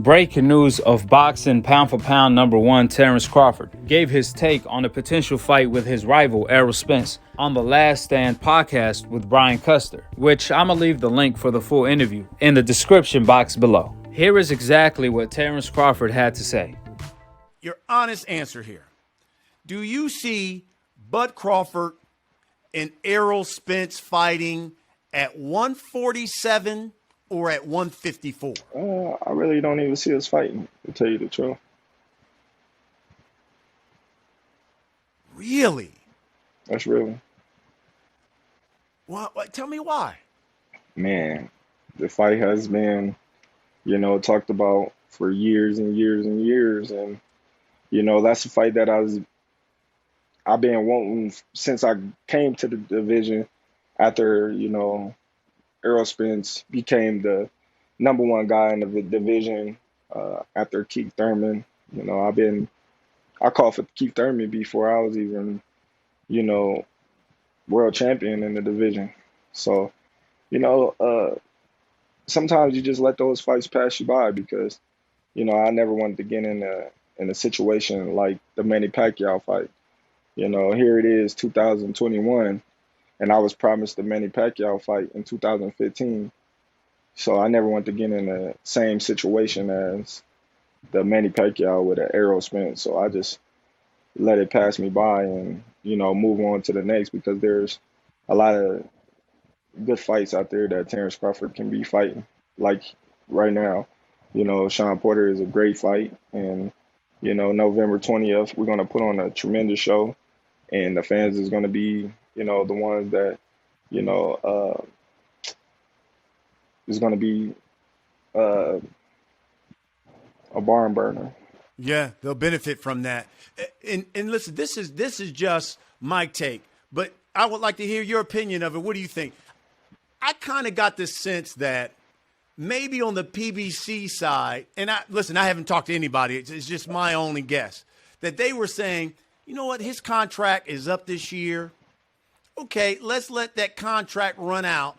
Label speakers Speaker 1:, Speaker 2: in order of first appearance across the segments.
Speaker 1: Breaking news of boxing pound for pound number one Terence Crawford gave his take on a potential fight with his rival Errol Spence on the Last Stand podcast with Brian Custer, which I'm going to leave the link for the full interview in the description box below. Here is exactly what Terence Crawford had to say.
Speaker 2: Your honest answer here. Do you see Bud Crawford and Errol Spence fighting at 147 or at 154?
Speaker 3: I really don't even see us fighting, to tell you the truth.
Speaker 2: Really?
Speaker 3: That's really.
Speaker 2: Well, tell me why.
Speaker 3: Man, the fight has been, talked about for years and years and years. And, that's a fight that I've been wanting since I came to the division after, Errol Spence became the number one guy in the division after Keith Thurman. I called for Keith Thurman before I was even, world champion in the division. So, sometimes you just let those fights pass you by because, I never wanted to get in a situation like the Manny Pacquiao fight. Here it is, 2021. And I was promised the Manny Pacquiao fight in 2015. So I never wanted to get in the same situation as the Manny Pacquiao with an Errol Spence. So I just let it pass me by and, move on to the next because there's a lot of good fights out there that Terence Crawford can be fighting. Like right now, Sean Porter is a great fight. And, November 20th, we're going to put on a tremendous show. And the fans is going to be, the ones that, is going to be a barn burner.
Speaker 2: Yeah, they'll benefit from that. And listen, this is just my take, but I would like to hear your opinion of it. What do you think? I kind of got this sense that maybe on the PBC side, and I haven't talked to anybody. It's just my only guess that they were saying, you know what, his contract is up this year. Okay, let's let that contract run out,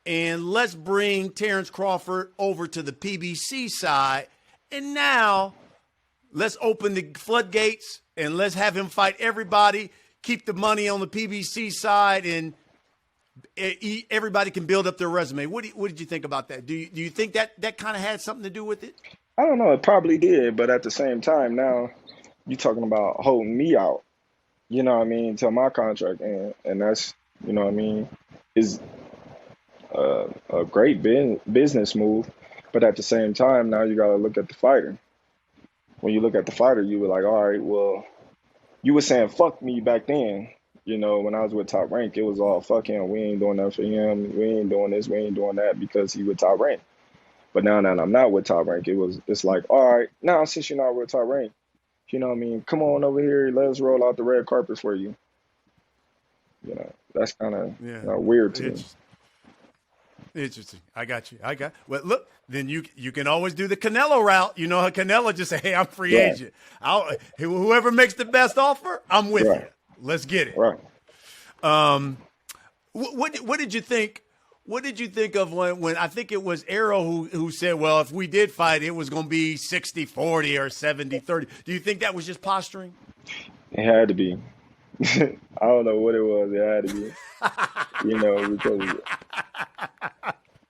Speaker 2: and let's bring Terence Crawford over to the PBC side, and now let's open the floodgates, and let's have him fight everybody, keep the money on the PBC side, and everybody can build up their resume. What did you think about that? Do you think that kind of had something to do with it?
Speaker 3: I don't know. It probably did, but at the same time, now you're talking about holding me out, till my contract ends. And that's, is a great business move. But at the same time, now you got to look at the fighter. When you look at the fighter, you were like, all right, well, you were saying fuck me back then. When I was with Top Rank, it was all fuck him. We ain't doing nothing for him. We ain't doing this. We ain't doing that because he with Top Rank. But now that I'm not with Top Rank, it's like, all right, now since you're not with Top Rank, come on over here. Let's roll out the red carpet for you. That's kind of weird to me.
Speaker 2: Interesting. I got you. Well, look, then you can always do the Canelo route. How Canelo just say, hey, I'm free agent. Whoever makes the best offer, I'm with you. Let's get it.
Speaker 3: Right.
Speaker 2: What did you think? What did you think of when I think it was Errol who said, well, if we did fight, it was going to be 60-40 or 70-30. Do you think that was just posturing?
Speaker 3: It had to be. I don't know what it was. It had to be. Because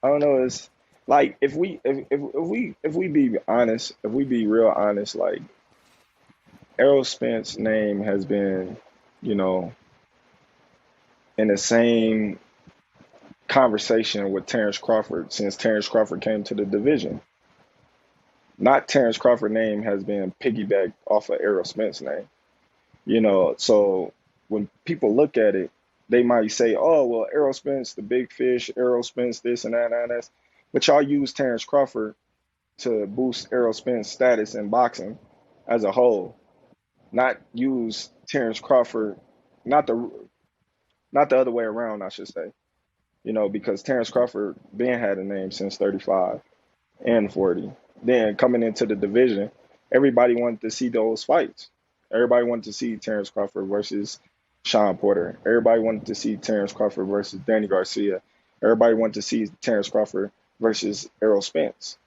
Speaker 3: I don't know. It's like if we be honest, if we be real honest, like Errol Spence's name has been, in the same conversation with Terence Crawford since Terence Crawford came to the division. Not Terence Crawford's name has been piggybacked off of Errol Spence's name. So when people look at it, they might say, oh, well, Errol Spence, the big fish, Errol Spence, this and that and that. But y'all use Terence Crawford to boost Errol Spence's status in boxing as a whole. Not use Terence Crawford, not the other way around, I should say. Because Terence Crawford been had a name since 35 and 40. Then coming into the division, everybody wanted to see those fights. Everybody wanted to see Terence Crawford versus Sean Porter. Everybody wanted to see Terence Crawford versus Danny Garcia. Everybody wanted to see Terence Crawford versus Errol Spence.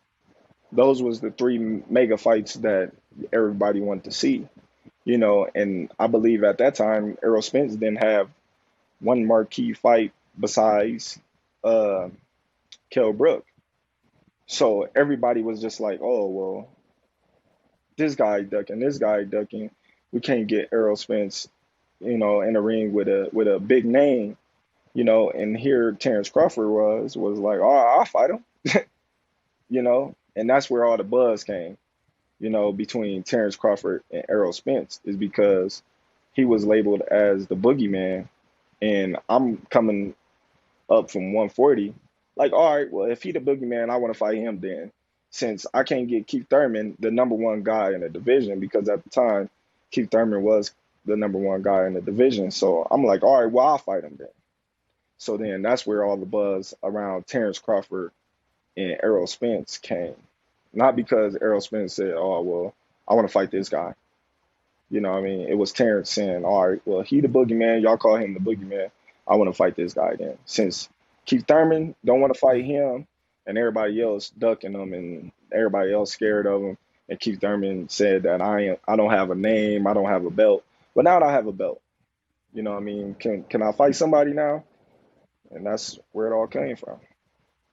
Speaker 3: those was the three mega fights that everybody wanted to see, you know. And I believe at that time, Errol Spence didn't have one marquee fight besides uh, Kell Brook. So everybody was just like, oh, well, this guy ducking. We can't get Errol Spence, you know, in a ring with a big name, you know. And here Terence Crawford was like, oh, I'll fight him, you know. And that's where all the buzz came, you know, between Terence Crawford and Errol Spence, is because he was labeled as the boogeyman, and I'm coming up from 140. Like, all right, well, if he the boogeyman, I want to fight him then. Since I can't get Keith Thurman, the number one guy in the division, because at the time, Keith Thurman was the number one guy in the division. So I'm like, all right, well, I'll fight him then. So then that's where all the buzz around Terence Crawford and Errol Spence came. Not because Errol Spence said, oh, well, I want to fight this guy. You know what I mean? It was Terence saying, all right, well, he the boogeyman. Y'all call him the boogeyman. I want to fight this guy then. Since Keith Thurman don't want to fight him, and everybody else ducking him, and everybody else scared of him, and Keith Thurman said that I don't have a name, I don't have a belt. But now I have a belt. You know what I mean? Can I fight somebody now? And that's where it all came from.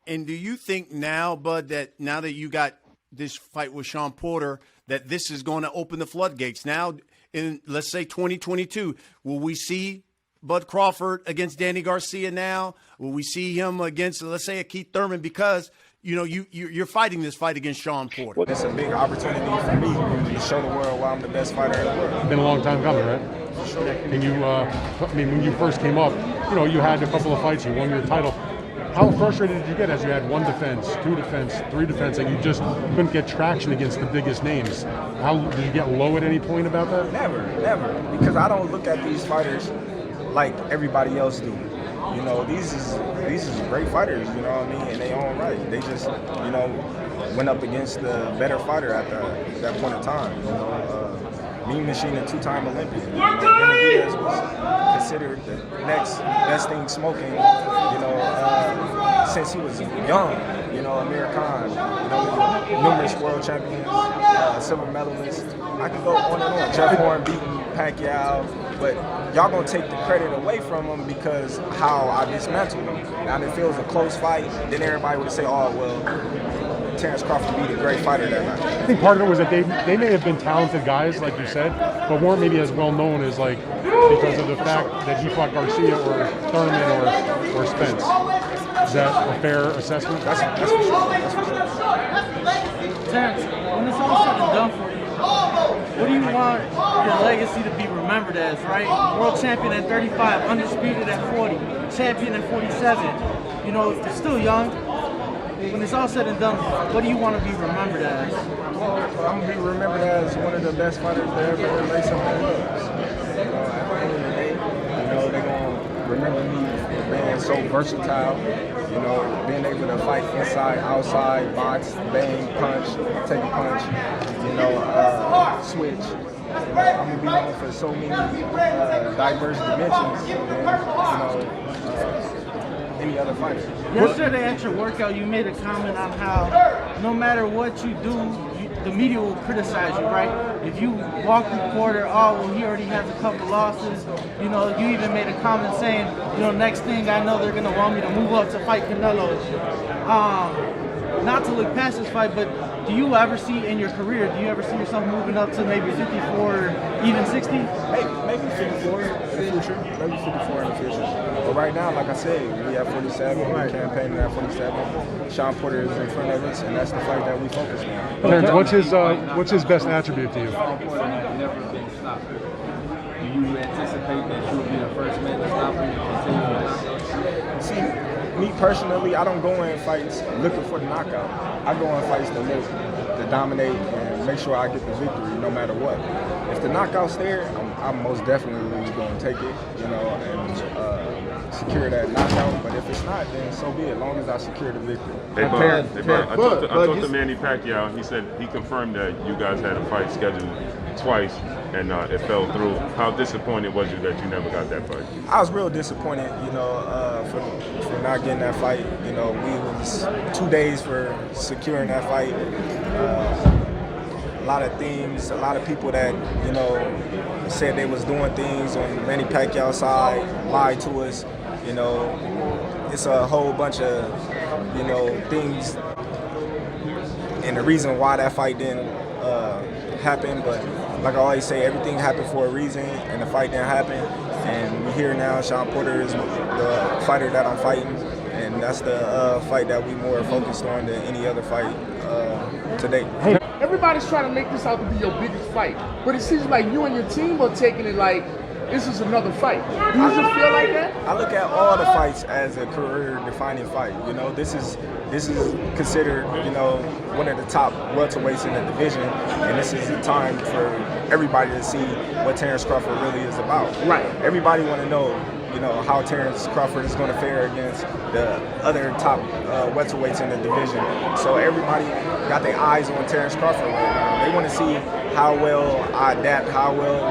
Speaker 2: And do you think now, Bud, that now that you got this fight with Sean Porter, that this is going to open the floodgates? Now, in, let's say, 2022, will we see Bud Crawford against Danny Garcia now? Will we see him against, let's say, a Keith Thurman? Because, you know, you're fighting this fight against Sean Porter.
Speaker 4: Well, it's a big opportunity for me to show the world why I'm the best fighter in the world.
Speaker 5: It's been a long time coming, right?
Speaker 4: Sure.
Speaker 5: And you, I mean, when you first came up, you know, you had a couple of fights, you won your title. How frustrated did you get as you had one defense, two defense, three defense, and you just couldn't get traction against the biggest names? How did you get low at any point about that?
Speaker 4: Never. Because I don't look at these fighters like everybody else do. You know, these is great fighters, you know what I mean, in their own right. They just, you know, went up against the better fighter at that point in time. You know, Mean Machine, a two-time Olympian. Benavidez was considered the next best thing smoking, you know, since he was young. You know, Amir Khan, you know, numerous world champions, silver medalists. I could go on and on. Jeff Horn beating Pacquiao, but y'all gonna take the credit away from him because how I dismantled him. Now, if it was a close fight, then everybody would say, oh, well, Terence Crawford beat a great fighter that night.
Speaker 5: I think part of it was that they may have been talented guys, like you said, but weren't maybe as well known as, like, because of the fact that he fought Garcia or Thurman or Spence. Is that a fair assessment?
Speaker 4: That's for sure. That's for sure.
Speaker 6: Terence, when it's all said and done for you, what do you want your legacy to be remembered as, right? World champion at 35, undisputed at 40, champion at 47. You know, you're still young. When it's all said and done, what do you want to be remembered as?
Speaker 4: Well, I'm going to be remembered as one of the best fighters to ever lace up their gloves. At the end of the day, you know, they're going to remember me for being so versatile, you know, being able to fight inside, outside, box, bang, punch, take a punch, you know, switch. You know, I'm going to be known for so many diverse dimensions than, you know, any other fighter.
Speaker 6: Yesterday at your workout, you made a comment on how no matter what you do, the media will criticize you, right? If you walk reporter, oh, well, he already has a couple losses. You know, you even made a comment saying, you know, next thing I know, they're going to want me to move up to fight Canelo. Not to look past this fight, but do you ever see in your career, do you ever see yourself moving up to maybe 54 or even 60?
Speaker 4: Maybe 54 in the future. Maybe 54 in the future. But right now, like I said, we have 47. We're campaigning at 47. Sean Porter is in front of us, and that's the fight that we focus on.
Speaker 5: Terence, what's his best attribute to you?
Speaker 7: Sean Porter has never been stopped. Do you anticipate that you'll be the first man to stop him and continue to
Speaker 4: See, me personally, I don't go in fights looking for the knockout. I go in fights to dominate and make sure I get the victory no matter what. If the knockout's there, I'm most definitely going to take it, you know, and secure that knockout. But if it's not, then so be it, as long as I secure the victory.
Speaker 8: Hey, Bud, I talked to Manny Pacquiao. He said he confirmed that you guys had a fight scheduled twice, and it fell through. How disappointed was you that you never got that fight?
Speaker 4: I was real disappointed, for not getting that fight. We was 2 days for securing that fight. A lot of things, a lot of people that, said they was doing things on Manny Pacquiao's side, lied to us. It's a whole bunch of, things, and the reason why that fight didn't happen. But like I always say, everything happened for a reason, and the fight didn't happen. And we're here now. Sean Porter is the fighter that I'm fighting, and that's the fight that we more focused on than any other fight to date.
Speaker 9: Hey, everybody's trying to make this out to be your biggest fight, but it seems like you and your team are taking it like this is another fight. Do you just feel like that?
Speaker 4: I look at all the fights as a career-defining fight. This is considered, one of the top welterweights in the division, and this is a time for everybody to see what Terence Crawford really is about.
Speaker 9: Right.
Speaker 4: Everybody want to know, how Terence Crawford is going to fare against the other top welterweights in the division. So everybody got their eyes on Terence Crawford right now. They want to see how well I adapt, how well,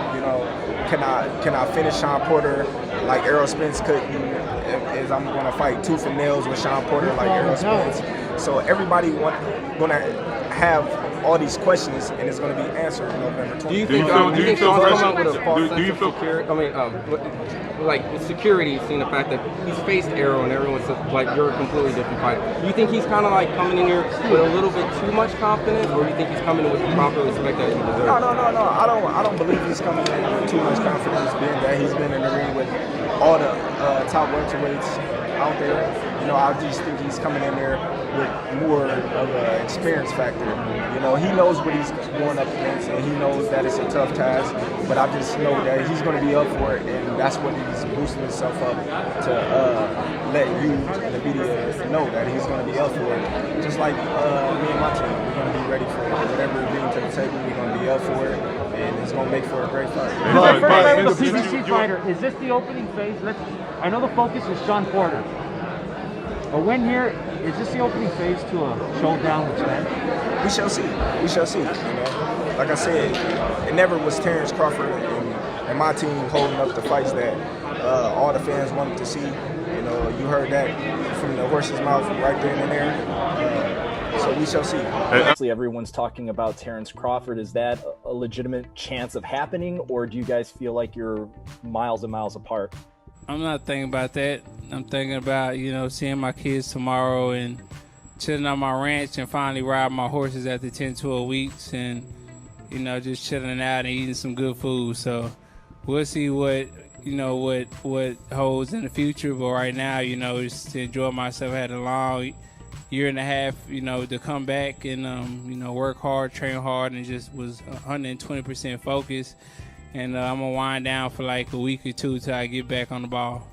Speaker 4: can I finish Sean Porter like Errol Spence couldn't, as I'm going to fight tooth and nails with Sean Porter like Errol Spence. So everybody going to have all these questions, and it's going to be answered in November 20th.
Speaker 10: Do you think Sean's come out with a false sense of security? Like with security, seeing the fact that he's faced Errol and everyone's like, you're a completely different fighter. Do you think he's kind of like coming in here with a little bit too much confidence, or do you think he's coming in with the proper respect that he deserves?
Speaker 4: No. I don't believe he's coming in with too much confidence, being that he's been in the ring with all the top welterweights out there. I just think he's coming in there with more of an experience factor. He knows what he's going up against, and he knows that it's a tough task. But I just know that he's going to be up for it, and that's what he's boosting himself up to let you and the media know that he's going to be up for it. Just like me and my team, we're going to be ready for it. Whatever we bring to the table, we're going to be up for it, and it's going to make for a great fight.
Speaker 11: First fight with a PBC fighter, is this the opening phase? I know the focus is Sean Porter. A win here, is this the opening phase to a showdown with Spence?
Speaker 4: We shall see. Like I said, it never was Terence Crawford and my team holding up the fights that all the fans wanted to see. You heard that from the horse's mouth right then and there. So we shall see.
Speaker 12: Obviously, everyone's talking about Terence Crawford. Is that a legitimate chance of happening, or do you guys feel like you're miles and miles apart?
Speaker 13: I'm not thinking about that. I'm thinking about, seeing my kids tomorrow and chilling on my ranch and finally riding my horses after 10, 12 weeks and, just chilling out and eating some good food. So we'll see what holds in the future. But right now, just to enjoy myself. I had a long year and a half, to come back and, work hard, train hard, and just was 120% focused. And I'm going to wind down for like a week or two till I get back on the ball.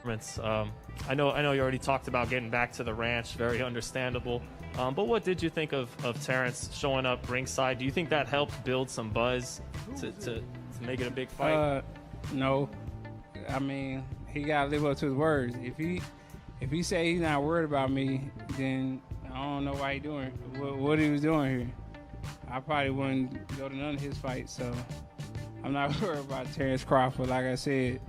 Speaker 14: I know you already talked about getting back to the ranch, very understandable. But what did you think of Terence showing up ringside? Do you think that helped build some buzz to make it a big fight?
Speaker 13: No. I mean, he got to live up to his words. If he say he's not worried about me, then I don't know why he doing what he was doing here. I probably wouldn't go to none of his fights, so I'm not worried about Terence Crawford. Like I said,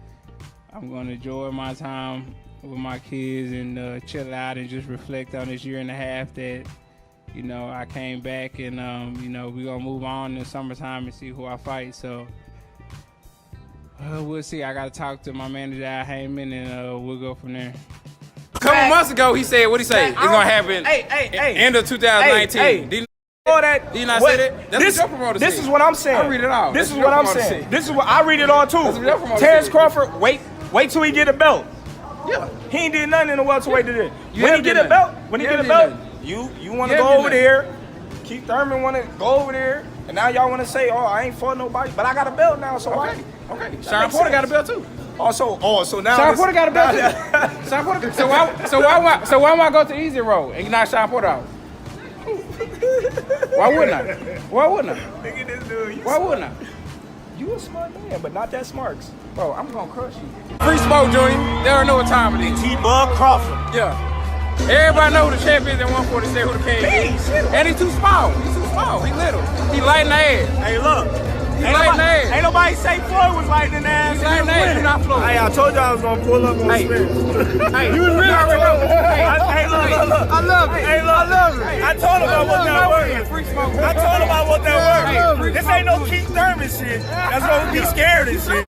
Speaker 13: I'm going to enjoy my time with my kids and chill out and just reflect on this year and a half that, I came back and, we're going to move on in the summertime and see who I fight. So we'll see. I got to talk to my manager, Heyman, and we'll go from there.
Speaker 15: A couple months ago, he said, what'd he say? It's going to happen end of 2019. Did you not say that? That's what your promoter said.
Speaker 4: This is what I'm saying.
Speaker 15: I read it all.
Speaker 4: This is what I'm saying. This is what I read it all too. Terence Crawford, wait till he get a belt.
Speaker 15: Yeah.
Speaker 4: He ain't did nothing in the welterweight today. When he get a belt, you want to go over there. Keith Thurman want to go over there, and now y'all want to say, oh, I ain't fought nobody, but I got a belt now, so why?
Speaker 15: Okay. Sean Porter got a belt too.
Speaker 4: So now
Speaker 15: Sean Porter got a belt too. Sean Porter. So why am I go to the easy road and knock Sean Porter out? Why wouldn't I?
Speaker 4: Look at this dude.
Speaker 15: Why wouldn't I?
Speaker 4: You a smart man, but not that smart.
Speaker 15: Bro, I'm gonna crush you. Free Smoke Jr. They don't know what time it is.
Speaker 2: T-Bug Crawford.
Speaker 15: Yeah. Everybody know who the champ is at 147, who the king is. And he's too small. He's too small. He little. He light in the ass.
Speaker 2: Hey, look.
Speaker 16: Ain't nobody say Floyd was lightning ass.
Speaker 15: He's lightning ass. You're not Floyd.
Speaker 16: Hey, I told you I was gonna pull up on Spence.
Speaker 15: Hey, you was really already know.
Speaker 16: Hey, look. I love it. Hey, look. I love it. I told him I want that work. I told him I want that work. This ain't no Keith Thurman shit. That's gonna be scared and shit.